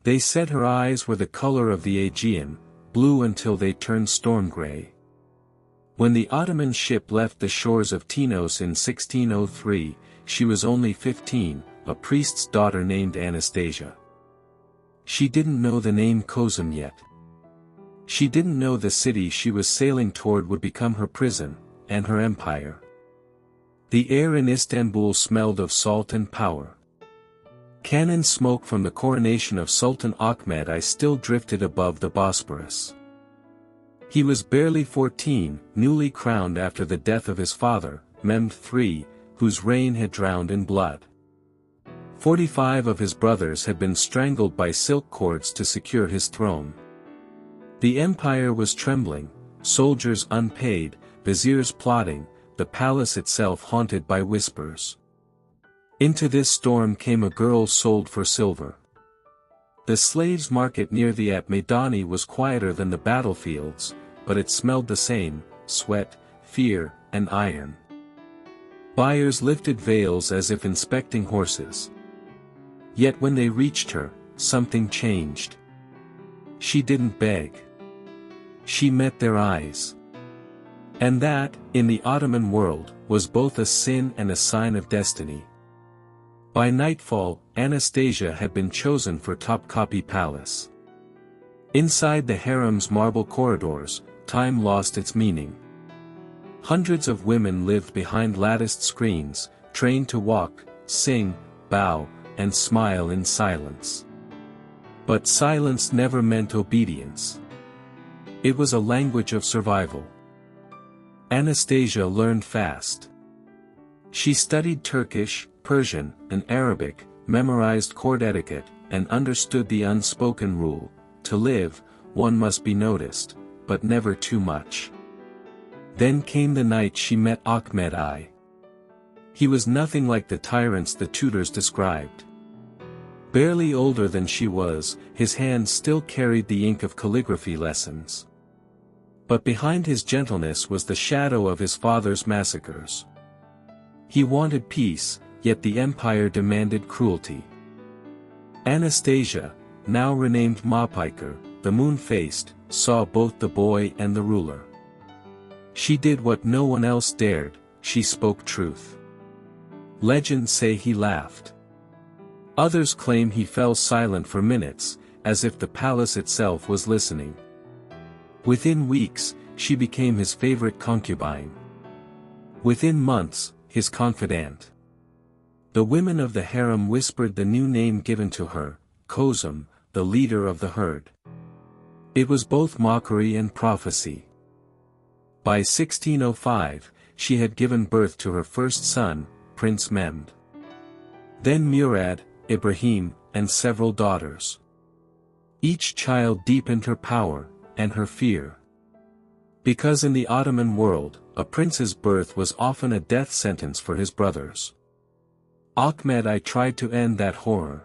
They said her eyes were the color of the Aegean, blue until they turned storm gray. When the Ottoman ship left the shores of Tinos in 1603, she was only 15, a priest's daughter named Anastasia. She didn't know the name Kösem yet. She didn't know the city she was sailing toward would become her prison, and her empire. The air in Istanbul smelled of salt and power. Cannon smoke from the coronation of Sultan Ahmed I still drifted above the Bosporus. He was barely 14, newly crowned after the death of his father, Mehmed III, whose reign had drowned in blood. 45 of his brothers had been strangled by silk cords to secure his throne. The empire was trembling, soldiers unpaid, viziers plotting, the palace itself haunted by whispers. Into this storm came a girl sold for silver. The slaves' market near the At-Maidani was quieter than the battlefields, but it smelled the same: sweat, fear, and iron. Buyers lifted veils as if inspecting horses. Yet when they reached her, something changed. She didn't beg. She met their eyes. And that, in the Ottoman world, was both a sin and a sign of destiny. By nightfall, Anastasia had been chosen for Topkapi Palace. Inside the harem's marble corridors, time lost its meaning. Hundreds of women lived behind latticed screens, trained to walk, sing, bow, and smile in silence. But silence never meant obedience. It was a language of survival. Anastasia learned fast. She studied Turkish, Persian, and Arabic, memorized court etiquette, and understood the unspoken rule: to live, one must be noticed, but never too much. Then came the night she met Ahmed I. He was nothing like the tyrants the tutors described. Barely older than she was, his hand still carried the ink of calligraphy lessons. But behind his gentleness was the shadow of his father's massacres. He wanted peace, yet the empire demanded cruelty. Anastasia, now renamed Mapiker, the moon-faced, saw both the boy and the ruler. She did what no one else dared: she spoke truth. Legends say he laughed. Others claim he fell silent for minutes, as if the palace itself was listening. Within weeks, she became his favorite concubine. Within months, his confidant. The women of the harem whispered the new name given to her: Kösem, the leader of the herd. It was both mockery and prophecy. By 1605, she had given birth to her first son, Prince Mehmed. Then Murad, Ibrahim, and several daughters. Each child deepened her power, and her fear. Because in the Ottoman world, a prince's birth was often a death sentence for his brothers. Ahmed I tried to end that horror.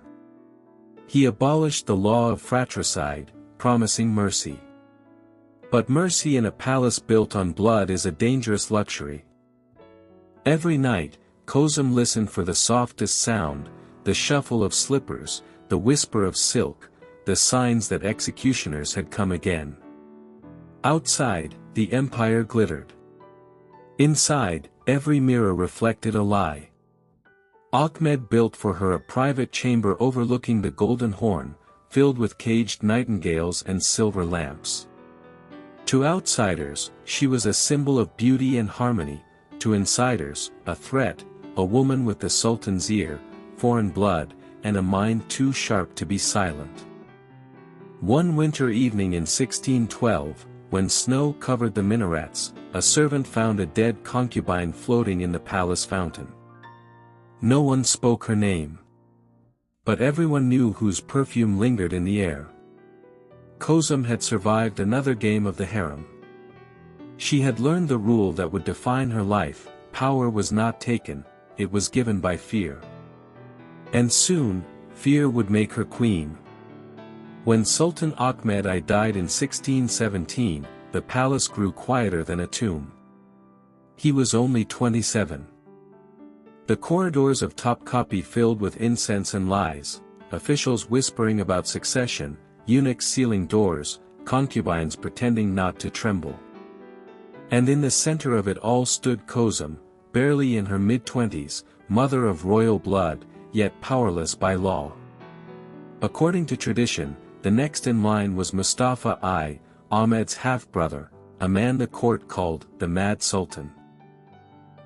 He abolished the law of fratricide, promising mercy. But mercy in a palace built on blood is a dangerous luxury. Every night, Kösem listened for the softest sound, the shuffle of slippers, the whisper of silk, the signs that executioners had come again. Outside, the empire glittered. Inside, every mirror reflected a lie. Ahmed built for her a private chamber overlooking the Golden Horn, filled with caged nightingales and silver lamps. To outsiders, she was a symbol of beauty and harmony; to insiders, a threat, a woman with the Sultan's ear, foreign blood, and a mind too sharp to be silent. One winter evening in 1612, when snow covered the minarets, a servant found a dead concubine floating in the palace fountain. No one spoke her name. But everyone knew whose perfume lingered in the air. Kösem had survived another game of the harem. She had learned the rule that would define her life: power was not taken, it was given by fear. And soon, fear would make her queen. When Sultan Ahmed I died in 1617, the palace grew quieter than a tomb. He was only 27. The corridors of Topkapi filled with incense and lies, officials whispering about succession, eunuchs sealing doors, concubines pretending not to tremble. And in the center of it all stood Kösem, barely in her mid-twenties, mother of royal blood, yet powerless by law. According to tradition, the next in line was Mustafa I, Ahmed's half-brother, a man the court called the Mad Sultan.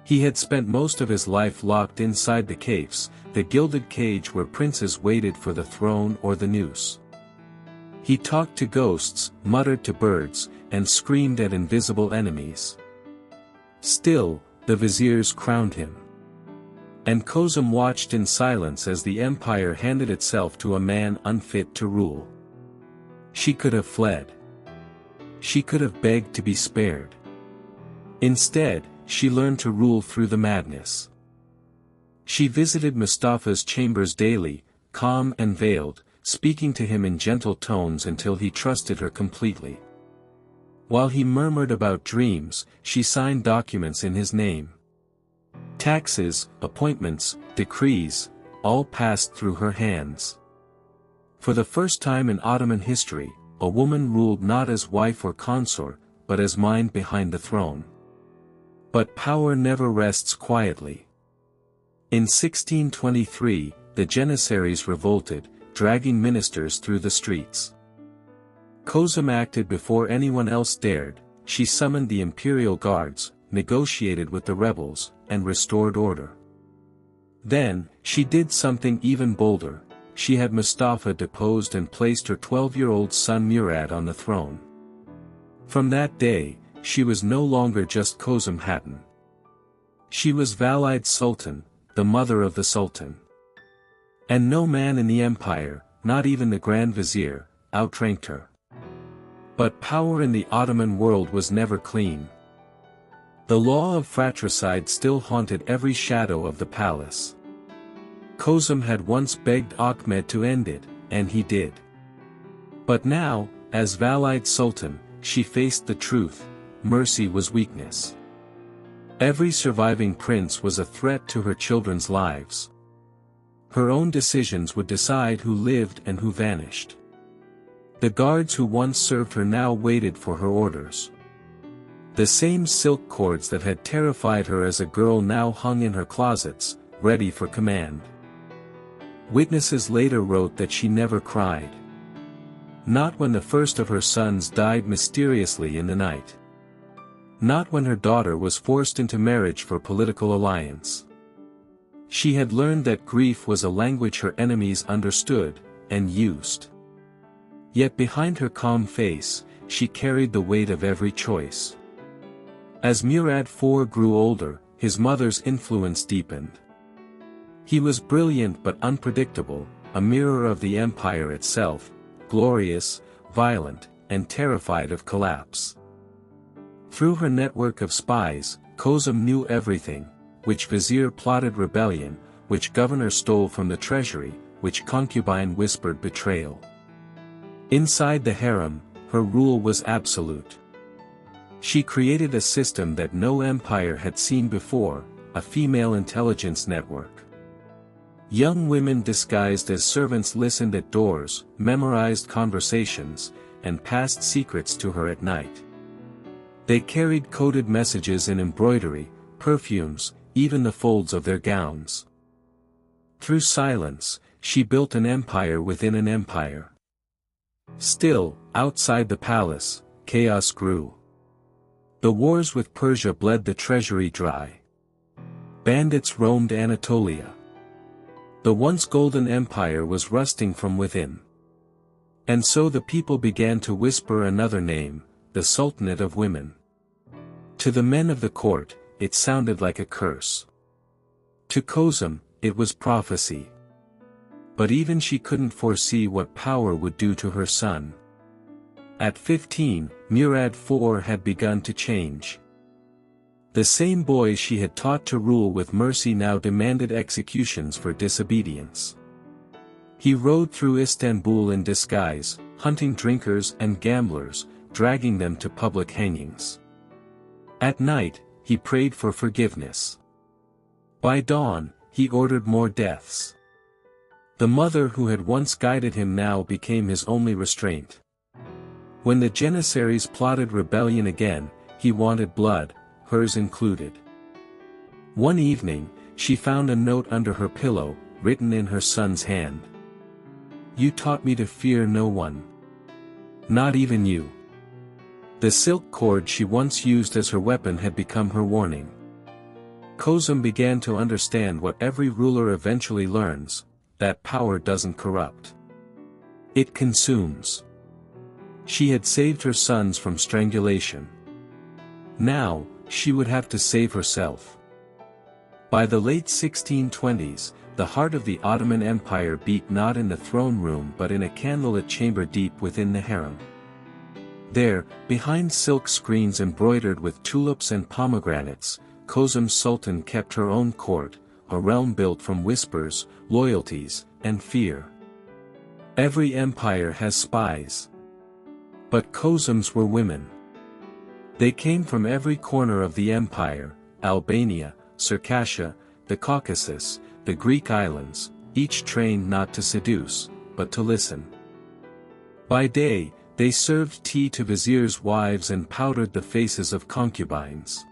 He had spent most of his life locked inside the caves, the gilded cage where princes waited for the throne or the noose. He talked to ghosts, muttered to birds, and screamed at invisible enemies. Still, the Viziers crowned him. And Kösem watched in silence as the empire handed itself to a man unfit to rule. She could have fled. She could have begged to be spared. Instead, she learned to rule through the madness. She visited Mustafa's chambers daily, calm and veiled, speaking to him in gentle tones until he trusted her completely. While he murmured about dreams, she signed documents in his name. Taxes, appointments, decrees, all passed through her hands. For the first time in Ottoman history, a woman ruled not as wife or consort, but as mind behind the throne. But power never rests quietly. In 1623, the Janissaries revolted, dragging ministers through the streets. Kösem acted before anyone else dared. She summoned the imperial guards, negotiated with the rebels, and restored order. Then, she did something even bolder. She had Mustafa deposed and placed her 12-year-old son Murad on the throne. From that day, she was no longer just Kösem Hatun. She was Valide Sultan, the mother of the Sultan. And no man in the empire, not even the Grand Vizier, outranked her. But power in the Ottoman world was never clean. The law of fratricide still haunted every shadow of the palace. Kösem had once begged Ahmed to end it, and he did. But now, as Valide Sultan, she faced the truth: mercy was weakness. Every surviving prince was a threat to her children's lives. Her own decisions would decide who lived and who vanished. The guards who once served her now waited for her orders. The same silk cords that had terrified her as a girl now hung in her closets, ready for command. Witnesses later wrote that she never cried. Not when the first of her sons died mysteriously in the night. Not when her daughter was forced into marriage for political alliance. She had learned that grief was a language her enemies understood, and used. Yet behind her calm face, she carried the weight of every choice. As Murad IV grew older, his mother's influence deepened. He was brilliant but unpredictable, a mirror of the empire itself, glorious, violent, and terrified of collapse. Through her network of spies, Kösem knew everything: which vizier plotted rebellion, which governor stole from the treasury, which concubine whispered betrayal. Inside the harem, her rule was absolute. She created a system that no empire had seen before, a female intelligence network. Young women disguised as servants listened at doors, memorized conversations, and passed secrets to her at night. They carried coded messages in embroidery, perfumes, even the folds of their gowns. Through silence, she built an empire within an empire. Still, outside the palace, chaos grew. The wars with Persia bled the treasury dry. Bandits roamed Anatolia. The once golden empire was rusting from within. And so the people began to whisper another name: the Sultanate of Women. To the men of the court, it sounded like a curse. To Kösem, it was prophecy. But even she couldn't foresee what power would do to her son. At 15, Murad IV had begun to change. The same boy she had taught to rule with mercy now demanded executions for disobedience. He rode through Istanbul in disguise, hunting drinkers and gamblers, dragging them to public hangings. At night, he prayed for forgiveness. By dawn, he ordered more deaths. The mother who had once guided him now became his only restraint. When the Janissaries plotted rebellion again, he wanted blood, hers included. One evening, she found a note under her pillow, written in her son's hand. "You taught me to fear no one. Not even you." The silk cord she once used as her weapon had become her warning. Kösem began to understand what every ruler eventually learns, that power doesn't corrupt. It consumes. She had saved her sons from strangulation. Now, she would have to save herself. By the late 1620s, the heart of the Ottoman Empire beat not in the throne room but in a candlelit chamber deep within the harem. There, behind silk screens embroidered with tulips and pomegranates, Kösem Sultan kept her own court, a realm built from whispers, loyalties, and fear. Every empire has spies. But Kösem's were women. They came from every corner of the empire, Albania, Circassia, the Caucasus, the Greek islands, each trained not to seduce, but to listen. By day, they served tea to viziers' wives and powdered the faces of concubines.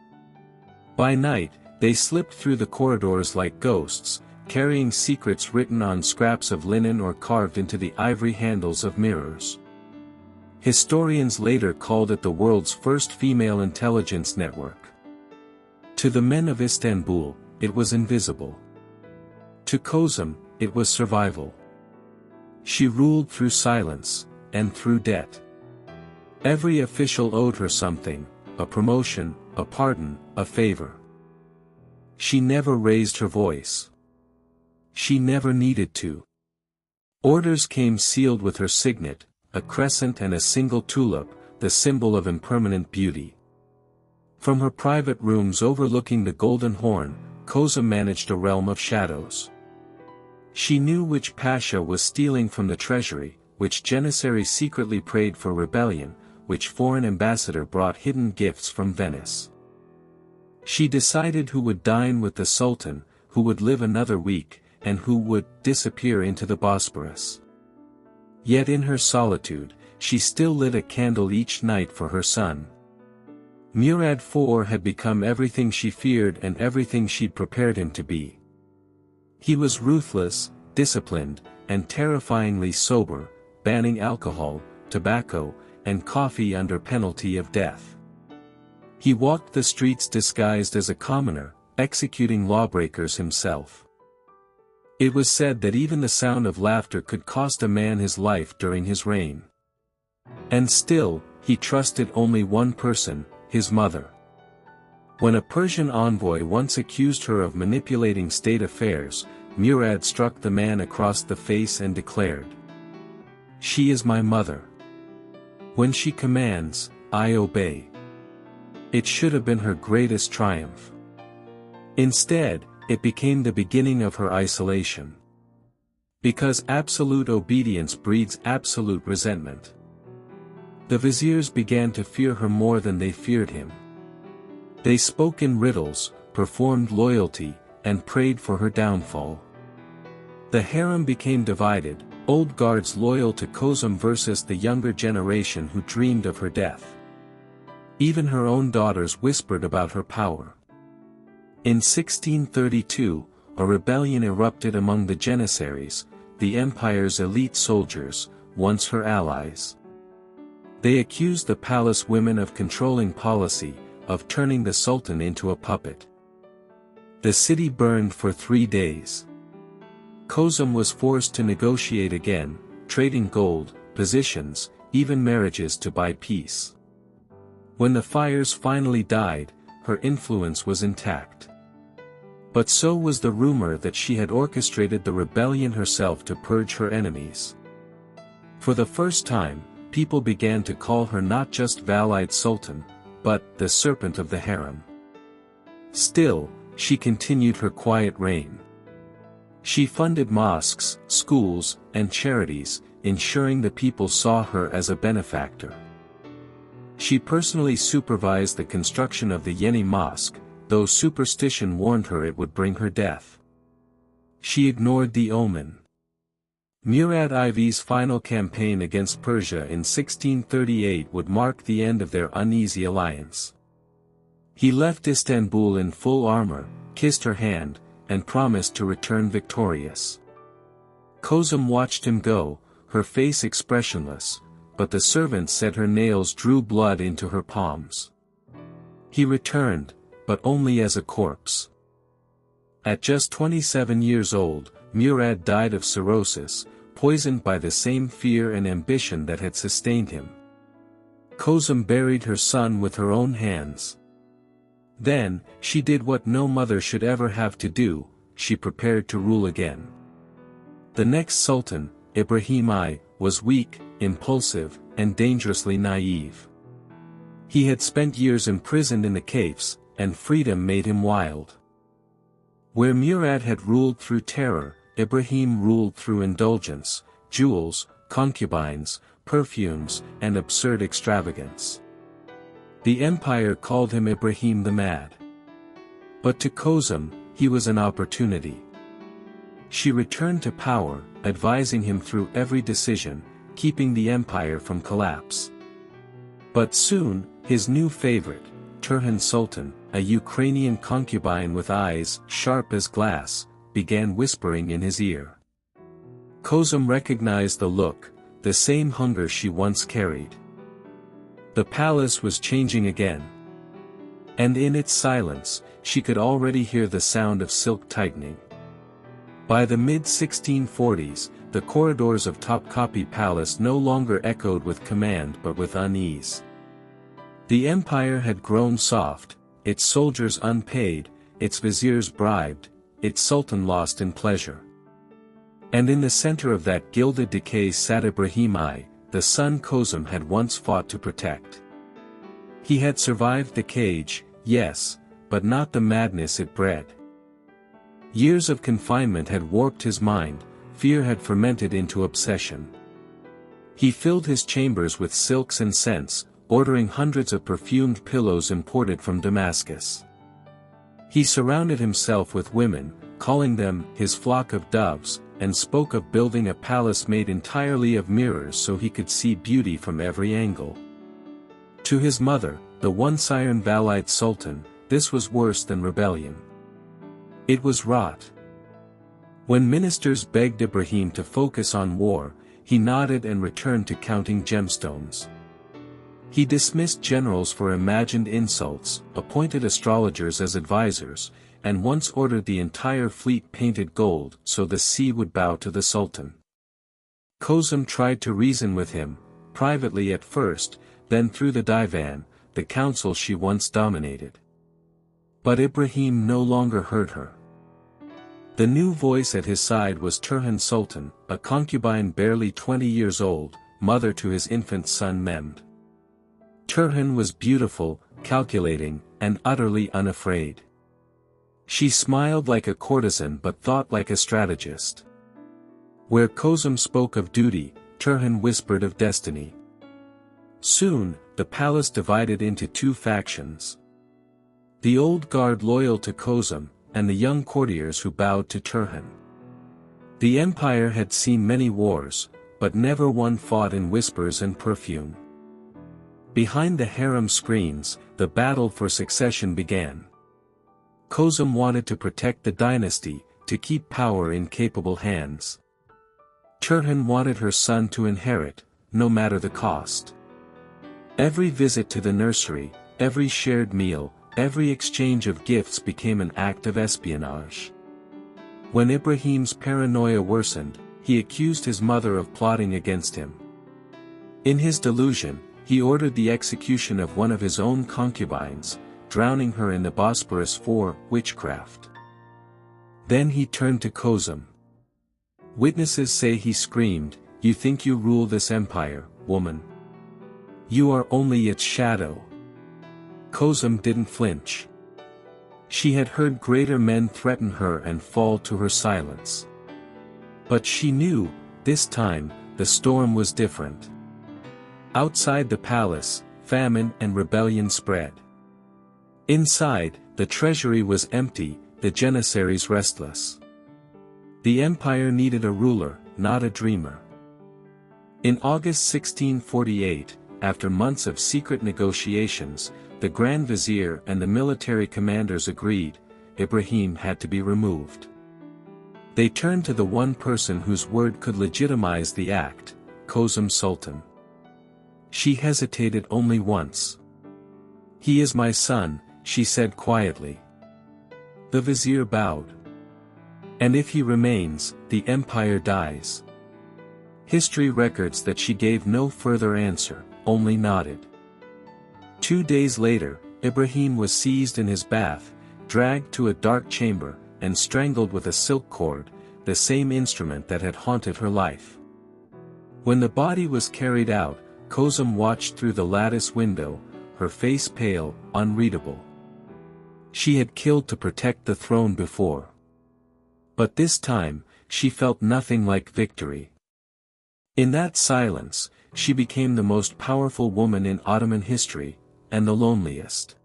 By night, they slipped through the corridors like ghosts, carrying secrets written on scraps of linen or carved into the ivory handles of mirrors. Historians later called it the world's first female intelligence network. To the men of Istanbul, it was invisible. To Kösem, it was survival. She ruled through silence, and through debt. Every official owed her something, a promotion, a pardon, a favor. She never raised her voice. She never needed to. Orders came sealed with her signet, a crescent and a single tulip, the symbol of impermanent beauty. From her private rooms overlooking the Golden Horn, Kösem managed a realm of shadows. She knew which pasha was stealing from the treasury, which janissary secretly prayed for rebellion, which foreign ambassador brought hidden gifts from Venice. She decided who would dine with the Sultan, who would live another week, and who would disappear into the Bosporus. Yet in her solitude, she still lit a candle each night for her son. Murad IV had become everything she feared and everything she'd prepared him to be. He was ruthless, disciplined, and terrifyingly sober, banning alcohol, tobacco, and coffee under penalty of death. He walked the streets disguised as a commoner, executing lawbreakers himself. It was said that even the sound of laughter could cost a man his life during his reign. And still, he trusted only one person, his mother. When a Persian envoy once accused her of manipulating state affairs, Murad struck the man across the face and declared, "She is my mother. When she commands, I obey." It should have been her greatest triumph. Instead, it became the beginning of her isolation. Because absolute obedience breeds absolute resentment. The viziers began to fear her more than they feared him. They spoke in riddles, performed loyalty, and prayed for her downfall. The harem became divided, old guards loyal to Kösem versus the younger generation who dreamed of her death. Even her own daughters whispered about her power. In 1632, a rebellion erupted among the Janissaries, the empire's elite soldiers, once her allies. They accused the palace women of controlling policy, of turning the Sultan into a puppet. The city burned for 3 days. Kösem was forced to negotiate again, trading gold, positions, even marriages to buy peace. When the fires finally died, her influence was intact. But so was the rumor that she had orchestrated the rebellion herself to purge her enemies. For the first time, people began to call her not just Valide Sultan, but the Serpent of the Harem. Still, she continued her quiet reign. She funded mosques, schools, and charities, ensuring the people saw her as a benefactor. She personally supervised the construction of the Yeni Mosque, though superstition warned her it would bring her death. She ignored the omen. Murad IV's final campaign against Persia in 1638 would mark the end of their uneasy alliance. He left Istanbul in full armor, kissed her hand, and promised to return victorious. Kösem watched him go, her face expressionless, but the servants said her nails drew blood into her palms. He returned, but only as a corpse. At just 27 years old, Murad died of cirrhosis, poisoned by the same fear and ambition that had sustained him. Kösem buried her son with her own hands. Then, she did what no mother should ever have to do, she prepared to rule again. The next sultan, Ibrahim I, was weak, impulsive, and dangerously naive. He had spent years imprisoned in the caves, and freedom made him wild. Where Murad had ruled through terror, Ibrahim ruled through indulgence, jewels, concubines, perfumes, and absurd extravagance. The empire called him Ibrahim the Mad. But to Kösem, he was an opportunity. She returned to power, advising him through every decision, keeping the empire from collapse. But soon, his new favorite, Turhan Sultan, a Ukrainian concubine with eyes sharp as glass, began whispering in his ear. Kösem recognized the look, the same hunger she once carried. The palace was changing again. And in its silence, she could already hear the sound of silk tightening. By the mid-1640s, the corridors of Topkapi Palace no longer echoed with command but with unease. The empire had grown soft, its soldiers unpaid, its viziers bribed, its sultan lost in pleasure. And in the center of that gilded decay sat Ibrahim I, the son Kösem had once fought to protect. He had survived the cage, yes, but not the madness it bred. Years of confinement had warped his mind, fear had fermented into obsession. He filled his chambers with silks and scents, ordering hundreds of perfumed pillows imported from Damascus. He surrounded himself with women, calling them his flock of doves, and spoke of building a palace made entirely of mirrors so he could see beauty from every angle. To his mother, the once iron Valide Sultan, this was worse than rebellion. It was rot. When ministers begged Ibrahim to focus on war, he nodded and returned to counting gemstones. He dismissed generals for imagined insults, appointed astrologers as advisors, and once ordered the entire fleet painted gold so the sea would bow to the Sultan. Kösem tried to reason with him, privately at first, then through the divan, the council she once dominated. But Ibrahim no longer heard her. The new voice at his side was Turhan Sultan, a concubine barely 20 years old, mother to his infant son Mehmed. Turhan was beautiful, calculating, and utterly unafraid. She smiled like a courtesan but thought like a strategist. Where Kösem spoke of duty, Turhan whispered of destiny. Soon, the palace divided into two factions. The old guard loyal to Kösem, and the young courtiers who bowed to Turhan. The empire had seen many wars, but never one fought in whispers and perfume. Behind the harem screens, the battle for succession began. Kösem wanted to protect the dynasty, to keep power in capable hands. Turhan wanted her son to inherit, no matter the cost. Every visit to the nursery, every shared meal, every exchange of gifts became an act of espionage. When Ibrahim's paranoia worsened, he accused his mother of plotting against him. In his delusion, he ordered the execution of one of his own concubines, drowning her in the Bosporus for witchcraft. Then he turned to Kösem. Witnesses say he screamed, "You think you rule this empire, woman? You are only its shadow." Kösem didn't flinch. She had heard greater men threaten her and fall to her silence. But she knew, this time, the storm was different. Outside the palace, famine and rebellion spread. Inside, the treasury was empty, the janissaries restless. The empire needed a ruler, not a dreamer. In August 1648, after months of secret negotiations, the Grand Vizier and the military commanders agreed, Ibrahim had to be removed. They turned to the one person whose word could legitimize the act, Kösem Sultan. She hesitated only once. "He is my son," she said quietly. The vizier bowed. "And if he remains, the empire dies." History records that she gave no further answer, only nodded. 2 days later, Ibrahim was seized in his bath, dragged to a dark chamber, and strangled with a silk cord, the same instrument that had haunted her life. When the body was carried out, Kösem watched through the lattice window, her face pale, unreadable. She had killed to protect the throne before. But this time, she felt nothing like victory. In that silence, she became the most powerful woman in Ottoman history, and the loneliest.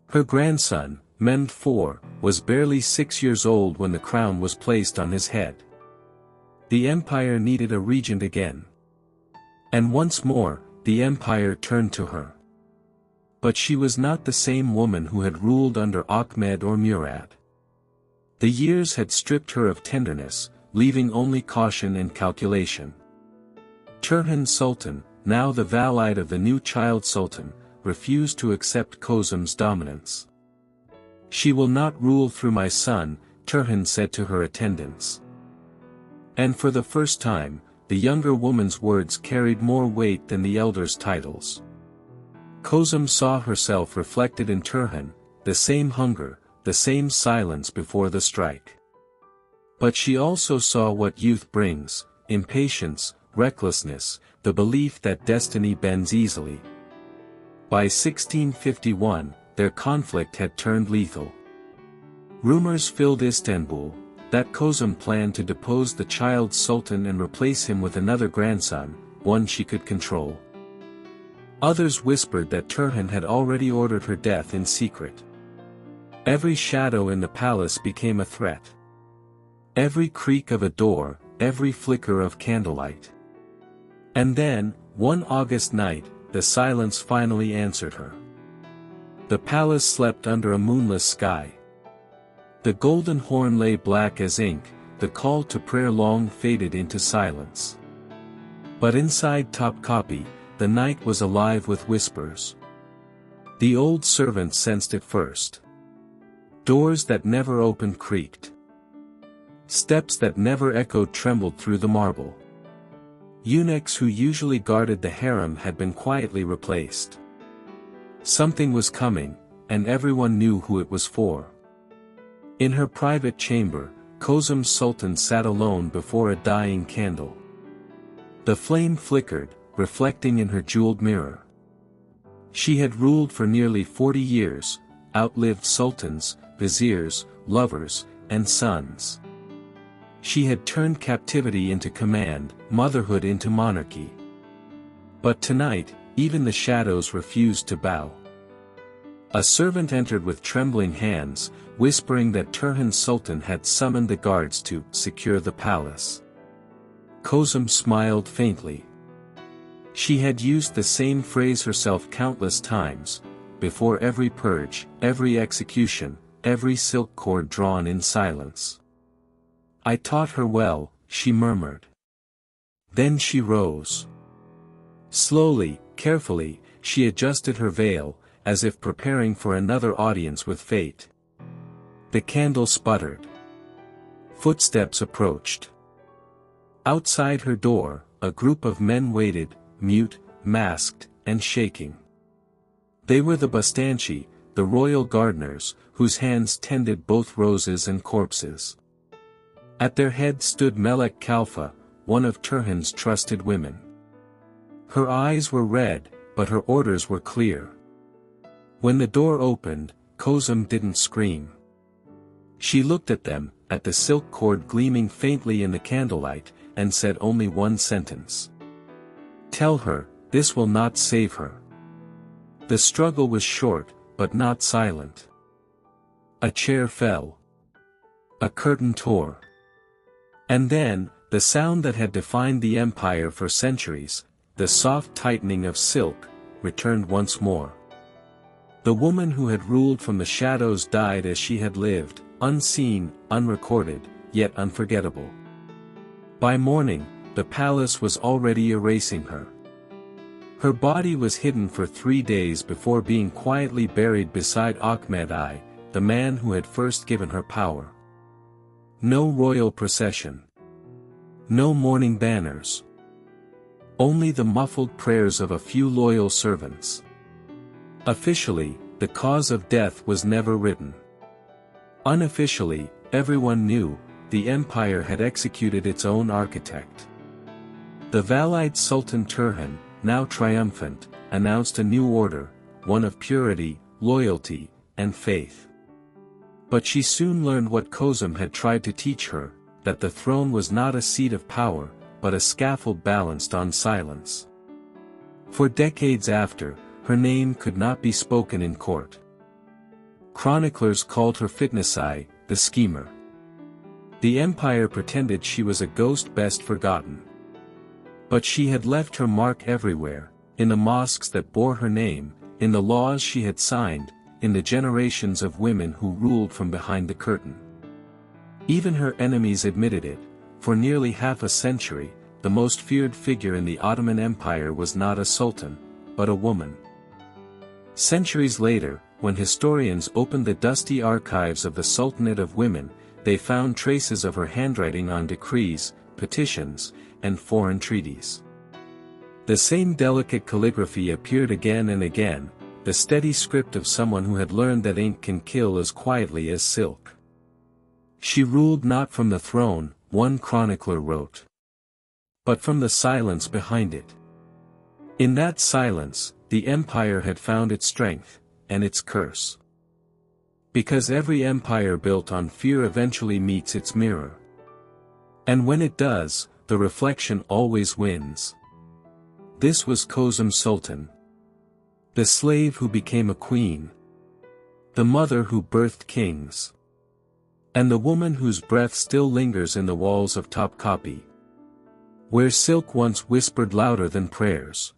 Her grandson, Mehmed IV, was barely 6 years old when the crown was placed on his head. The empire needed a regent again. And once more, the empire turned to her. But she was not the same woman who had ruled under Ahmed or Murad. The years had stripped her of tenderness, leaving only caution and calculation. Turhan Sultan, now the valet of the new child sultan, refused to accept Kösem's dominance. "She will not rule through my son," Turhan said to her attendants. And for the first time, the younger woman's words carried more weight than the elder's titles. Kösem saw herself reflected in Turhan, the same hunger, the same silence before the strike. But she also saw what youth brings: impatience, recklessness, the belief that destiny bends easily. By 1651, their conflict had turned lethal. Rumors filled Istanbul that Kösem planned to depose the child sultan and replace him with another grandson, one she could control. Others whispered that Turhan had already ordered her death in secret. Every shadow in the palace became a threat. Every creak of a door, every flicker of candlelight. And then, one August night, the silence finally answered her. The palace slept under a moonless sky. The golden horn lay black as ink, the call to prayer long faded into silence. But inside Topkapi, the night was alive with whispers. The old servant sensed it first. Doors that never opened creaked. Steps that never echoed trembled through the marble. Eunuchs who usually guarded the harem had been quietly replaced. Something was coming, and everyone knew who it was for. In her private chamber, Kösem Sultan sat alone before a dying candle. The flame flickered, reflecting in her jeweled mirror. She had ruled for nearly 40 years, outlived sultans, viziers, lovers, and sons. She had turned captivity into command, motherhood into monarchy. But tonight, even the shadows refused to bow. A servant entered with trembling hands, whispering that Turhan Sultan had summoned the guards to secure the palace. Kösem smiled faintly. She had used the same phrase herself countless times, before every purge, every execution, every silk cord drawn in silence. "I taught her well," she murmured. Then she rose. Slowly, carefully, she adjusted her veil, as if preparing for another audience with fate. The candle sputtered. Footsteps approached. Outside her door, a group of men waited, mute, masked, and shaking. They were the Bastanchi, the royal gardeners, whose hands tended both roses and corpses. At their head stood Melek Kalfa, one of Turhan's trusted women. Her eyes were red, but her orders were clear. When the door opened, Kösem didn't scream. She looked at them, at the silk cord gleaming faintly in the candlelight, and said only one sentence. "Tell her, this will not save her." The struggle was short, but not silent. A chair fell. A curtain tore. And then, The sound that had defined the empire for centuries, the soft tightening of silk, returned once more. The woman who had ruled from the shadows died as she had lived, unseen, unrecorded, yet unforgettable. By morning, the palace was already erasing her. Her body was hidden for 3 days before being quietly buried beside Ahmed I, the man who had first given her power. No royal procession. No mourning banners. Only the muffled prayers of a few loyal servants. Officially, the cause of death was never written. Unofficially, everyone knew, the empire had executed its own architect. The Valide Sultan Turhan, now triumphant, announced a new order, one of purity, loyalty, and faith. But she soon learned what Kösem had tried to teach her, that the throne was not a seat of power, but a scaffold balanced on silence. For decades after, her name could not be spoken in court. Chroniclers called her Fitnessai, the schemer. The empire pretended she was a ghost best forgotten. But she had left her mark everywhere, in the mosques that bore her name, in the laws she had signed, in the generations of women who ruled from behind the curtain. Even her enemies admitted it. For nearly half a century, the most feared figure in the Ottoman Empire was not a sultan, but a woman. Centuries later, when historians opened the dusty archives of the Sultanate of Women, they found traces of her handwriting on decrees, petitions, and foreign treaties. The same delicate calligraphy appeared again and again, the steady script of someone who had learned that ink can kill as quietly as silk. She ruled not from the throne, one chronicler wrote, but from the silence behind it. In that silence, the empire had found its strength, and its curse. Because every empire built on fear eventually meets its mirror. And when it does, the reflection always wins. This was Kösem Sultan. The slave who became a queen. The mother who birthed kings. And the woman whose breath still lingers in the walls of Topkapi, where silk once whispered louder than prayers.